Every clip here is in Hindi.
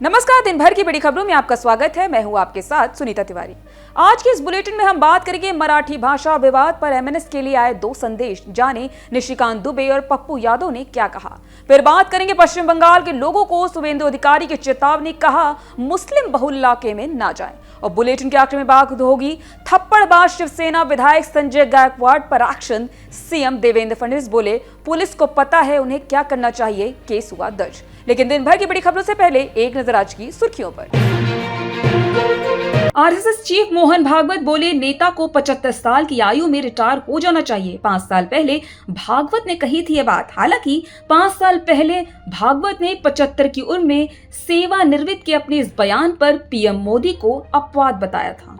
नमस्कार, दिन भर की बड़ी खबरों में आपका स्वागत है। मैं हूं आपके साथ सुनीता तिवारी। आज के इस बुलेटिन में हम बात करेंगे मराठी भाषा विवाद पर एमएनएस के लिए आए 2 संदेश। जाने निशिकांत दुबे और पप्पू यादव ने क्या कहा। फिर बात करेंगे पश्चिम बंगाल के लोगों को शुभेंदु अधिकारी की चेतावनी, कहा मुस्लिम बहुल इलाके में ना जाएं। और बुलेटिन के आखिर में बात होगी थप्पड़बाज शिवसेना विधायक संजय गायकवाड़ पर एक्शन। सीएम देवेंद्र फडणवीस बोले पुलिस को पता है उन्हें क्या करना चाहिए, केस हुआ दर्ज। लेकिन दिन भर की बड़ी खबरों से पहले एक नजर आज की सुर्खियों पर। आरएसएस चीफ मोहन भागवत बोले नेता को 75 साल की आयु में रिटायर हो जाना चाहिए। 5 साल पहले भागवत ने कही थी ये बात। हालांकि 5 साल पहले भागवत ने 75 की उम्र में सेवानिवृत्त के अपने इस बयान पर पीएम मोदी को अपवाद बताया था।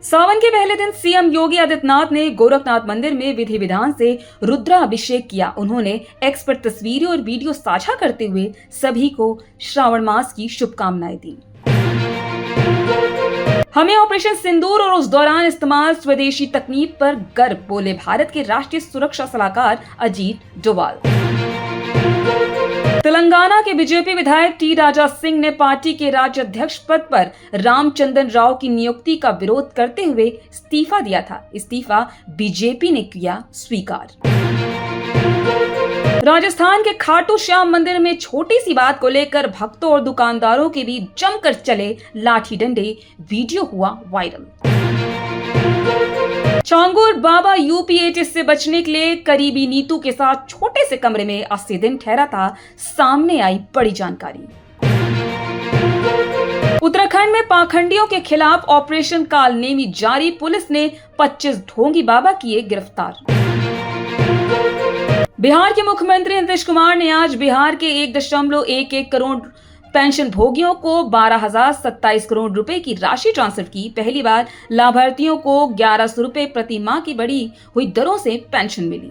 सावन के पहले दिन सीएम योगी आदित्यनाथ ने गोरखनाथ मंदिर में विधि विधान से रुद्राभिषेक किया। उन्होंने एक्स पर तस्वीरें और वीडियो साझा करते हुए सभी को श्रावण मास की शुभकामनाएं दी। हमें ऑपरेशन सिंदूर और उस दौरान इस्तेमाल स्वदेशी तकनीक पर गर्व, बोले भारत के राष्ट्रीय सुरक्षा सलाहकार अजीत डोभाल। तेलंगाना के बीजेपी विधायक टी राजा सिंह ने पार्टी के राज्य अध्यक्ष पद पर रामचंद्रन राव की नियुक्ति का विरोध करते हुए इस्तीफा दिया था। इस्तीफा बीजेपी ने किया स्वीकार। राजस्थान के खाटू श्याम मंदिर में छोटी सी बात को लेकर भक्तों और दुकानदारों के बीच जमकर चले लाठी डंडे, वीडियो हुआ वायरल। चांगुर बाबा यूपीएचएस से बचने के लिए करीबी नीतू के साथ छोटे से कमरे में 80 दिन ठहरा था। सामने आई बड़ी जानकारी। उत्तराखंड में पाखंडियों के खिलाफ ऑपरेशन कालनेमी जारी, पुलिस ने 25 ढोंगी बाबा किए गिरफ्तार। बिहार के मुख्यमंत्री नीतीश कुमार ने आज बिहार के 1.11 करोड़ पेंशन भोगियों को 12,027 करोड़ रुपए की राशि ट्रांसफर की। पहली बार लाभार्थियों को 1100 रुपए प्रति माह की बढ़ी हुई दरों से पेंशन मिली।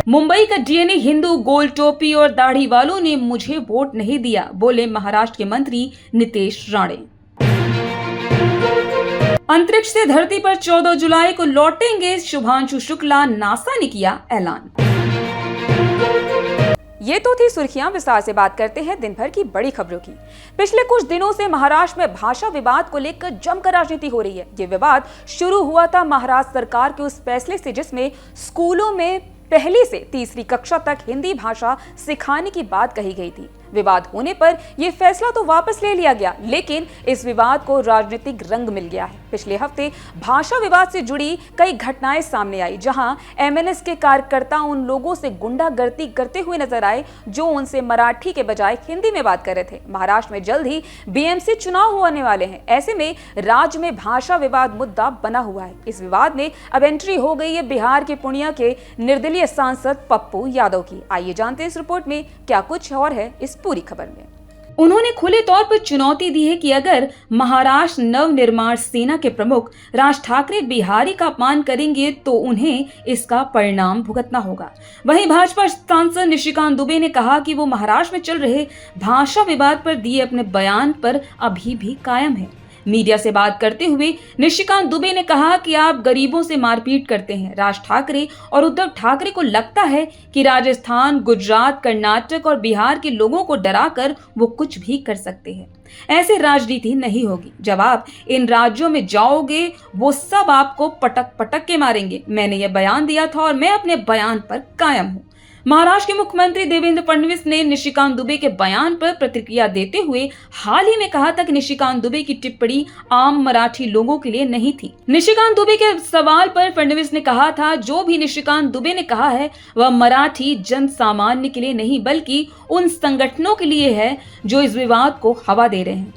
मुंबई का डीएनए हिंदू गोल टोपी और दाढ़ी वालों ने मुझे वोट नहीं दिया, बोले महाराष्ट्र के मंत्री नितेश राणे। अंतरिक्ष से धरती पर 14 जुलाई को लौटेंगे शुभांशु शुक्ला, नासा ने किया ऐलान। ये तो थी सुर्खियां। विस्तार से बात करते हैं दिन भर की बड़ी खबरों की। पिछले कुछ दिनों से महाराष्ट्र में भाषा विवाद को लेकर जमकर राजनीति हो रही है। ये विवाद शुरू हुआ था महाराष्ट्र सरकार के उस फैसले से जिसमें स्कूलों में पहली से तीसरी कक्षा तक हिंदी भाषा सिखाने की बात कही गई थी। विवाद होने पर यह फैसला तो वापस ले लिया गया, लेकिन इस विवाद को राजनीतिक रंग मिल गया है। पिछले हफ्ते भाषा विवाद से जुड़ी कई घटनाएं सामने आई, जहां एमएनएस के कार्यकर्ता उन लोगों से गुंडागर्दी करते हुए नजर आए जो उनसे मराठी के बजाय हिंदी में बात कर रहे थे। महाराष्ट्र में जल्द ही बीएमसी चुनाव होने वाले हैं। ऐसे में राज्य में भाषा विवाद मुद्दा बना हुआ है। इस विवाद में अब एंट्री हो गई है बिहार के पूर्णिया के निर्दलीय सांसद पप्पू यादव की। आइए जानते हैं इस रिपोर्ट में क्या कुछ और है इस पूरी खबर में। उन्होंने खुले तौर पर चुनौती दी है कि अगर महाराष्ट्र नवनिर्माण सेना के प्रमुख राज ठाकरे बिहारी का अपमान करेंगे तो उन्हें इसका परिणाम भुगतना होगा। वहीं भाजपा सांसद निशिकांत दुबे ने कहा कि वो महाराष्ट्र में चल रहे भाषा विवाद पर दिए अपने बयान पर अभी भी कायम है। मीडिया से बात करते हुए निशिकांत दुबे ने कहा कि आप गरीबों से मारपीट करते हैं। राज ठाकरे और उद्धव ठाकरे को लगता है कि राजस्थान, गुजरात, कर्नाटक और बिहार के लोगों को डराकर वो कुछ भी कर सकते हैं। ऐसे राजनीति नहीं होगी। जब आप इन राज्यों में जाओगे वो सब आपको पटक पटक के मारेंगे। मैंने ये बयान दिया था और मैं अपने बयान पर कायम हूँ। महाराष्ट्र के मुख्यमंत्री देवेंद्र फडणवीस ने निशिकांत दुबे के बयान पर प्रतिक्रिया देते हुए हाल ही में कहा था कि निशिकांत दुबे की टिप्पणी आम मराठी लोगों के लिए नहीं थी। निशिकांत दुबे के सवाल पर फडणवीस ने कहा था जो भी निशिकांत दुबे ने कहा है वह मराठी जन सामान्य के लिए नहीं बल्कि उन संगठनों के लिए है जो इस विवाद को हवा दे रहे हैं।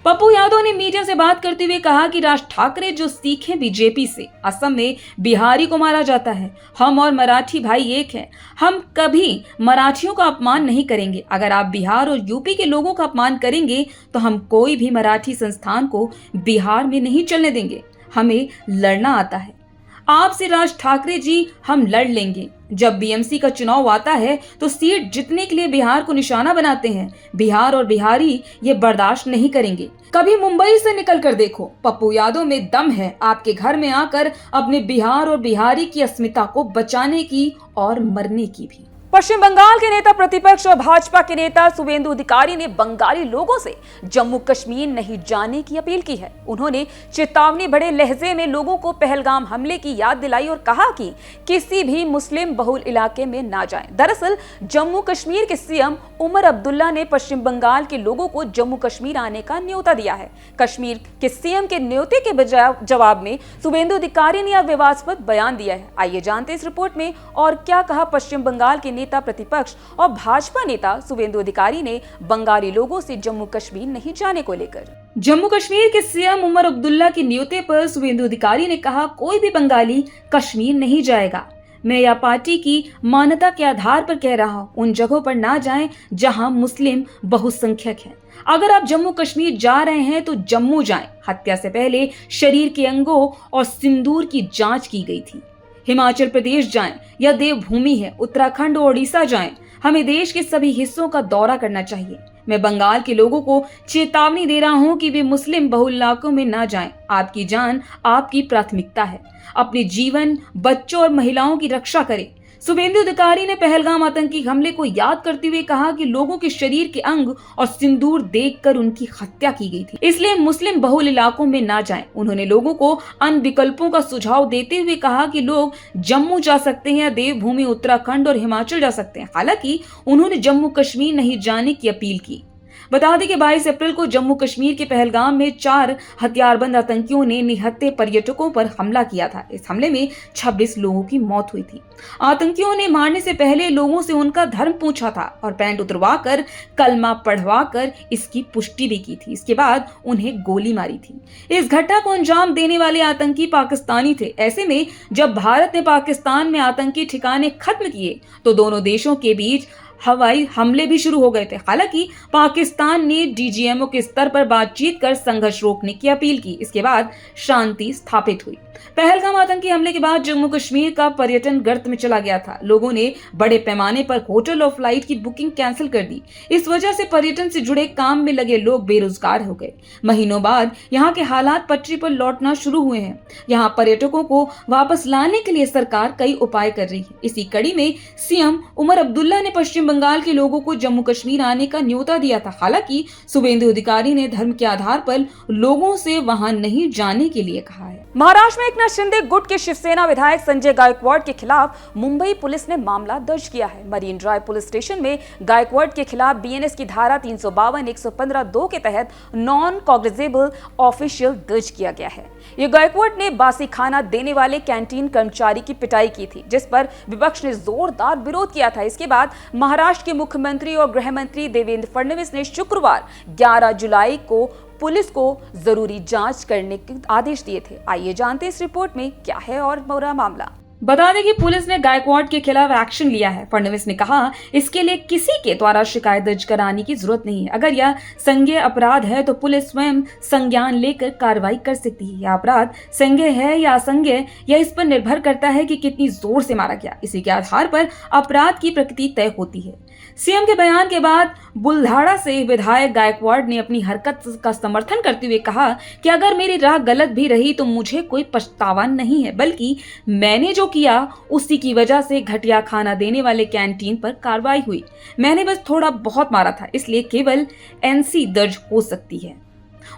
पप्पू यादव ने मीडिया से बात करते हुए कहा कि राज ठाकरे जो सीखे बीजेपी से। असम में बिहारी को मारा जाता है। हम और मराठी भाई एक हैं। हम कभी मराठियों का अपमान नहीं करेंगे। अगर आप बिहार और यूपी के लोगों का अपमान करेंगे तो हम कोई भी मराठी संस्थान को बिहार में नहीं चलने देंगे। हमें लड़ना आता है। आपसे राज ठाकरे जी हम लड़ लेंगे। जब बीएमसी का चुनाव आता है तो सीट जीतने के लिए बिहार को निशाना बनाते हैं। बिहार और बिहारी ये बर्दाश्त नहीं करेंगे। कभी मुंबई से निकल कर देखो, पप्पू यादव में दम है आपके घर में आकर अपने बिहार और बिहारी की अस्मिता को बचाने की और मरने की भी। पश्चिम बंगाल के नेता प्रतिपक्ष और भाजपा के नेता शुवेंदु अधिकारी ने बंगाली लोगों से जम्मू कश्मीर नहीं जाने की अपील की है। उन्होंने चेतावनी भरे लहजे में लोगों को पहलगाम हमले की याद दिलाई और कहा कि किसी भी मुस्लिम बहुल इलाके में ना जाएं। दरअसल जम्मू कश्मीर के सीएम उमर अब्दुल्ला ने पश्चिम बंगाल के लोगों को जम्मू कश्मीर आने का न्योता दिया है। कश्मीर के सीएम के न्योते के जवाब में शुवेंदु अधिकारी ने यह विवादास्पद बयान दिया है। आइए जानते इस रिपोर्ट में और क्या कहा पश्चिम बंगाल के नेता प्रतिपक्ष और भाजपा नेता शुवेंदु अधिकारी ने बंगाली लोगों से जम्मू कश्मीर नहीं जाने को लेकर। जम्मू कश्मीर के सीएम उमर अब्दुल्ला के न्योते पर शुवेंदु अधिकारी ने कहा, कोई भी बंगाली कश्मीर नहीं जाएगा। मैं यह पार्टी की मान्यता के आधार पर कह रहा हूँ, उन जगहों पर ना जाएं जहां मुस्लिम बहुसंख्यक हैं। अगर आप जम्मू कश्मीर जा रहे हैं तो जम्मू जाएं। हत्या से पहले शरीर के अंगों और सिंदूर की जांच की गई थी। हिमाचल प्रदेश जाएं, यह देवभूमि है। उत्तराखंड और ओडिशा जाएं। हमें देश के सभी हिस्सों का दौरा करना चाहिए। मैं बंगाल के लोगों को चेतावनी दे रहा हूं कि वे मुस्लिम बहुल इलाकों में ना जाएं। आपकी जान आपकी प्राथमिकता है। अपने जीवन, बच्चों और महिलाओं की रक्षा करें। शुवेंदु अधिकारी ने पहलगाम आतंकी हमले को याद करते हुए कहा कि लोगों के शरीर के अंग और सिंदूर देखकर उनकी हत्या की गई थी, इसलिए मुस्लिम बहुल इलाकों में ना जाएं। उन्होंने लोगों को अन्य विकल्पों का सुझाव देते हुए कहा कि लोग जम्मू जा सकते हैं या देवभूमि उत्तराखंड और हिमाचल जा सकते हैं। हालांकि उन्होंने जम्मू कश्मीर नहीं जाने की अपील की। बता दें कि 22 अप्रैल को जम्मू कश्मीर के पहलगाम में 4 हथियारबंद आतंकियों ने निहत्थे पर्यटकों पर हमला किया था। इस हमले में 26 लोगों की मौत हुई थी। आतंकियों ने मारने से पहले लोगों से उनका धर्म पूछा था और पैंट उतरवाकर कलमा पढ़वाकर इसकी पुष्टि भी की थी। इसके बाद उन्हें गोली मारी थी। इस घटना को अंजाम देने वाले आतंकी पाकिस्तानी थे। ऐसे में जब भारत ने पाकिस्तान में आतंकी ठिकाने खत्म किए तो दोनों देशों के बीच हवाई हमले भी शुरू हो गए थे। हालांकि पाकिस्तान ने डीजीएमओ के स्तर पर बातचीत कर संघर्ष रोकने की अपील की। इसके बाद शांति स्थापित हुई। पहलगाम आतंकी हमले के बाद जम्मू कश्मीर का पर्यटन गर्त में चला गया था। लोगों ने बड़े पैमाने पर होटल और फ्लाइट की बुकिंग कैंसिल कर दी। इस वजह से पर्यटन से जुड़े काम में लगे लोग बेरोजगार हो गए। महीनों बाद यहाँ के हालात पटरी पर लौटना शुरू हुए हैं। यहाँ पर्यटकों को वापस लाने के लिए सरकार कई उपाय कर रही है। इसी कड़ी में सीएम उमर अब्दुल्ला ने पश्चिम बंगाल के लोगों को जम्मू कश्मीर आने का न्योता दिया था। हालांकि शुवेंदु अधिकारी ने धर्म के आधार पर लोगों से वहां नहीं जाने के लिए कहा है। महाराष्ट्र में एकनाथ शिंदे गुट के शिवसेना विधायक संजय गायकवाड़ के खिलाफ मुंबई पुलिस ने मामला दर्ज किया है। मरीन ड्राइव पुलिस स्टेशन में गायकवाड़ के खिलाफ बीएनएस की धारा 352, 115(2) के तहत नॉन कॉग्निजेबल ऑफिशियल दर्ज किया गया है। ये गायकवाड़ ने बासी खाना देने वाले कैंटीन कर्मचारी की पिटाई की थी, जिस पर विपक्ष ने जोरदार विरोध किया था। इसके बाद महाराष्ट्र के मुख्यमंत्री और गृह मंत्री देवेंद्र फडणवीस ने शुक्रवार 11 जुलाई को पुलिस को जरूरी जांच करने के आदेश दिए थे। आइए जानते इस रिपोर्ट में क्या है और पूरा मामला। बता दें कि पुलिस ने गायकवाड़ के खिलाफ एक्शन लिया है। फडणवीस ने कहा, इसके लिए किसी के द्वारा शिकायत दर्ज कराने की जरूरत नहीं है। अगर यह संज्ञेय अपराध है तो पुलिस स्वयं संज्ञान लेकर कार्रवाई कर सकती है। यह अपराध संज्ञेय है या असंज्ञेय, यह इस पर निर्भर करता है कि कितनी जोर से मारा गया। इसी के आधार पर अपराध की प्रकृति तय होती है। सीएम के बयान के बाद बुल्धाड़ा से विधायक गायकवाड़ ने अपनी हरकत का समर्थन करते हुए कहा कि अगर मेरी राह गलत भी रही तो मुझे कोई पछतावा नहीं है, बल्कि मैंने जो किया उसी की वजह से घटिया खाना देने वाले कैंटीन पर कार्रवाई हुई। मैंने बस थोड़ा बहुत मारा था, इसलिए केवल एनसी दर्ज हो सकती है।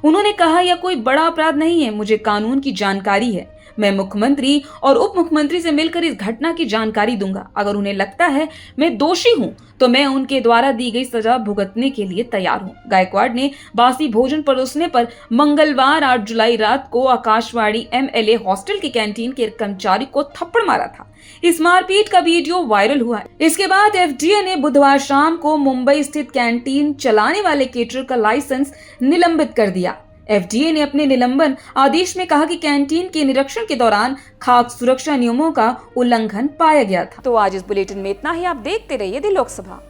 उन्होंने कहा, यह कोई बड़ा अपराध नहीं है, मुझे कानून की जानकारी है। मैं मुख्यमंत्री और उप मुख्यमंत्री से मिलकर इस घटना की जानकारी दूंगा। अगर उन्हें लगता है मैं दोषी हूं तो मैं उनके द्वारा दी गई सजा भुगतने के लिए तैयार हूं। गायकवाड़ ने बासी भोजन परोसने पर मंगलवार 8 जुलाई रात को आकाशवाणी MLA हॉस्टल की कैंटीन के कर्मचारी को थप्पड़ मारा था। इस मारपीट का वीडियो वायरल हुआ है। इसके बाद FDA ने बुधवार शाम को मुंबई स्थित कैंटीन चलाने वाले केटरर का लाइसेंस निलंबित कर दिया। FDA ने अपने निलंबन आदेश में कहा कि कैंटीन के निरीक्षण के दौरान खाद्य सुरक्षा नियमों का उल्लंघन पाया गया था। तो आज इस बुलेटिन में इतना ही। आप देखते रहिए दी लोकसभा।